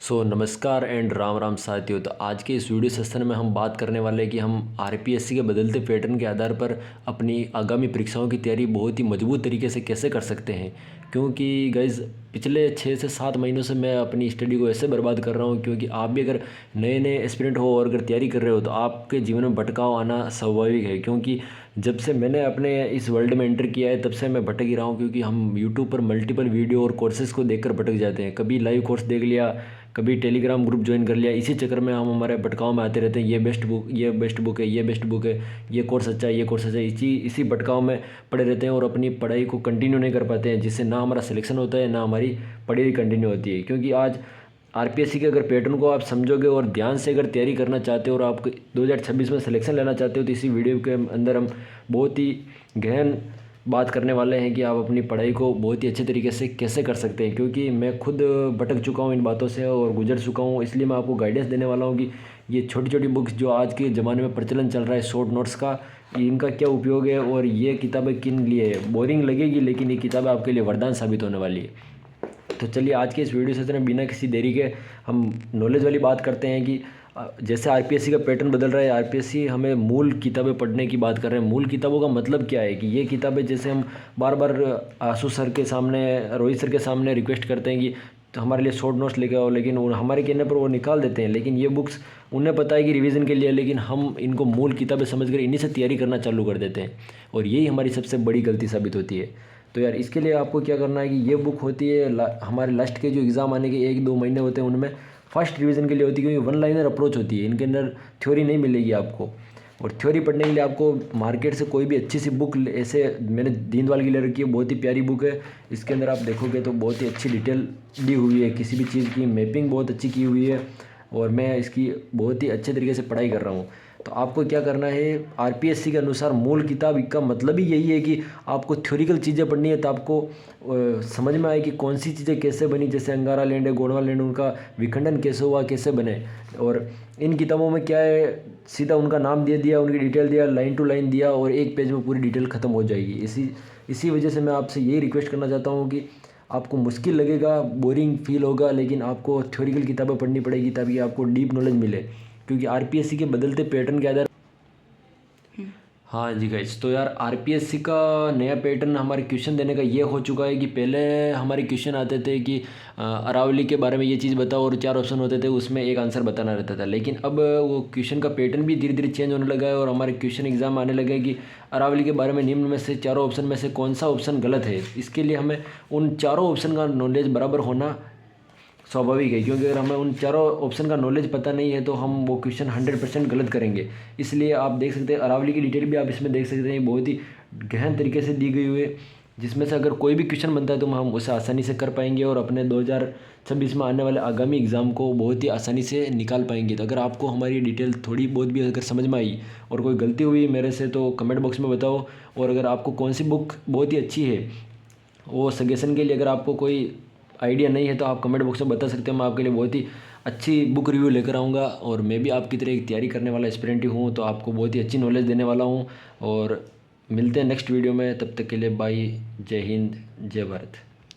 नमस्कार एंड राम राम साथियों। तो आज के इस वीडियो सेशन में हम बात करने वाले हैं कि हम आरपीएससी के बदलते पैटर्न के आधार पर अपनी आगामी परीक्षाओं की तैयारी बहुत ही मजबूत तरीके से कैसे कर सकते हैं। क्योंकि गाइज़ पिछले 6 से 7 महीनों से मैं अपनी स्टडी को ऐसे बर्बाद कर रहा हूँ, क्योंकि आप भी अगर नए नए एस्पिरेंट हो और अगर तैयारी कर रहे हो तो आपके जीवन में भटकाव आना स्वाभाविक है। क्योंकि जब से मैंने अपने इस वर्ल्ड में एंटर किया है तब से मैं भटक ही रहा हूँ, क्योंकि हम यूट्यूब पर मल्टीपल वीडियो और कोर्सेज़ को देखकर भटक जाते हैं। कभी लाइव कोर्स देख लिया, कभी टेलीग्राम ग्रुप ज्वाइन कर लिया। इसी चक्कर में हम हमारे भटकाव में आते रहते हैं। ये बेस्ट बुक है, ये बेस्ट बुक है, ये कोर्स अच्छा है, ये कोर्स अच्छा है। इसी भटकाव में पड़े रहते हैं और अपनी पढ़ाई को कंटिन्यू नहीं कर पाते हैं, जिससे ना हमारा सिलेक्शन होता है ना हमारी पढ़ाई कंटिन्यू होती है। क्योंकि आज आरपीएससी के अगर पैटर्न को आप समझोगे और ध्यान से अगर तैयारी करना चाहते हो और आप 2026 में सिलेक्शन लेना चाहते हो तो इसी वीडियो के अंदर हम बहुत ही गहन बात करने वाले हैं कि आप अपनी पढ़ाई को बहुत ही अच्छे तरीके से कैसे कर सकते हैं। क्योंकि मैं खुद भटक चुका हूँ इन बातों से और गुजर चुका हूँ, इसलिए मैं आपको गाइडेंस देने वाला हूँ कि ये छोटी छोटी बुक्स जो आज के ज़माने में प्रचलन चल रहा है शॉर्ट नोट्स का, इनका क्या उपयोग है और ये किताबें किन लिए है। बोरिंग लगेगी लेकिन ये किताबें आपके लिए वरदान साबित होने वाली है। तो चलिए आज के इस वीडियो सेशन में बिना किसी देरी के हम नॉलेज वाली बात करते हैं कि जैसे आरपीएससी का पैटर्न बदल रहा है। आरपीएससी हमें मूल किताबें पढ़ने की बात कर रहे हैं। मूल किताबों का मतलब क्या है कि ये किताबें जैसे हम बार बार आशु सर के सामने, रोहित सर के सामने रिक्वेस्ट करते हैं कि तो हमारे लिए शॉर्ट नोट्स लेके आओ, लेकिन हमारे कहने पर वो निकाल देते हैं। लेकिन ये बुक्स उन्हें पता है कि रिवीजन के लिए, लेकिन हम इनको मूल किताबें समझकर इन्हीं से तैयारी करना चालू कर देते हैं और यही हमारी सबसे बड़ी गलती साबित होती है। तो यार इसके लिए आपको क्या करना है कि ये बुक होती है हमारे लास्ट के जो एग्ज़ाम आने के 1-2 महीने होते हैं उनमें फर्स्ट रिवीजन के लिए होती है। क्योंकि वन लाइनर अप्रोच होती है, इनके अंदर थ्योरी नहीं मिलेगी आपको। और थ्योरी पढ़ने के लिए आपको मार्केट से कोई भी अच्छी सी बुक, ऐसे मैंने दीनदयाल की ले रखी है, बहुत ही प्यारी बुक है। इसके अंदर आप देखोगे तो बहुत ही अच्छी डिटेल दी हुई है, किसी भी चीज़ की मैपिंग बहुत अच्छी की हुई है और मैं इसकी बहुत ही अच्छे तरीके से पढ़ाई कर रहा हूँ। तो आपको क्या करना है, आरपीएससी के अनुसार मूल किताब का मतलब ही यही है कि आपको थ्योरिकल चीज़ें पढ़नी है, तो आपको समझ में आए कि कौन सी चीज़ें कैसे बनी। जैसे अंगारा लैंड है, गोंडवाना लैंड, उनका विखंडन कैसे हुआ, कैसे बने। और इन किताबों में क्या है, सीधा उनका नाम दे दिया, उनकी डिटेल दिया, लाइन टू लाइन दिया और एक पेज में पूरी डिटेल ख़त्म हो जाएगी। इसी वजह से मैं आपसे यही रिक्वेस्ट करना चाहता हूँ कि आपको मुश्किल लगेगा, बोरिंग फील होगा, लेकिन आपको थ्योरिकल किताबें पढ़नी पड़ेगी ताकि आपको डीप नॉलेज मिले। क्योंकि आरपीएससी के बदलते पैटर्न के आधार। हाँ जी गाइस, तो यार आरपीएससी का नया पैटर्न हमारे क्वेश्चन देने का ये हो चुका है कि पहले हमारे क्वेश्चन आते थे कि अरावली के बारे में ये चीज़ बताओ और 4 ऑप्शन होते थे, उसमें एक आंसर बताना रहता था। लेकिन अब वो क्वेश्चन का पैटर्न भी धीरे धीरे चेंज होने लगा है और हमारे क्वेश्चन एग्जाम आने लगे कि अरावली के बारे में निम्न में से चारों ऑप्शन में से कौन सा ऑप्शन गलत है। इसके लिए हमें उन चारों ऑप्शन का नॉलेज बराबर होना स्वाभाविक है। क्योंकि अगर हमें उन चारों ऑप्शन का नॉलेज पता नहीं है तो हम वो क्वेश्चन 100% गलत करेंगे। इसलिए आप देख सकते हैं अरावली की डिटेल भी आप इसमें देख सकते हैं, बहुत ही गहन तरीके से दी गई हुई है, जिसमें से अगर कोई भी क्वेश्चन बनता है तो हम उसे आसानी से कर पाएंगे और अपने 2026 में आने वाले आगामी एग्ज़ाम को बहुत ही आसानी से निकाल पाएंगे। तो अगर आपको हमारी डिटेल थोड़ी बहुत भी अगर समझ में आई और कोई गलती हुई मेरे से तो कमेंट बॉक्स में बताओ। और अगर आपको कौन सी बुक बहुत ही अच्छी है वो सजेशन के लिए अगर आपको कोई आइडिया नहीं है तो आप कमेंट बॉक्स में बता सकते हैं। मैं आपके लिए बहुत ही अच्छी बुक रिव्यू लेकर आऊँगा और मैं भी आपकी तरह एक तैयारी करने वाला एस्पिरेंट ही हूँ, तो आपको बहुत ही अच्छी नॉलेज देने वाला हूँ। और मिलते हैं नेक्स्ट वीडियो में, तब तक के लिए बाय, जय हिंद, जय भारत।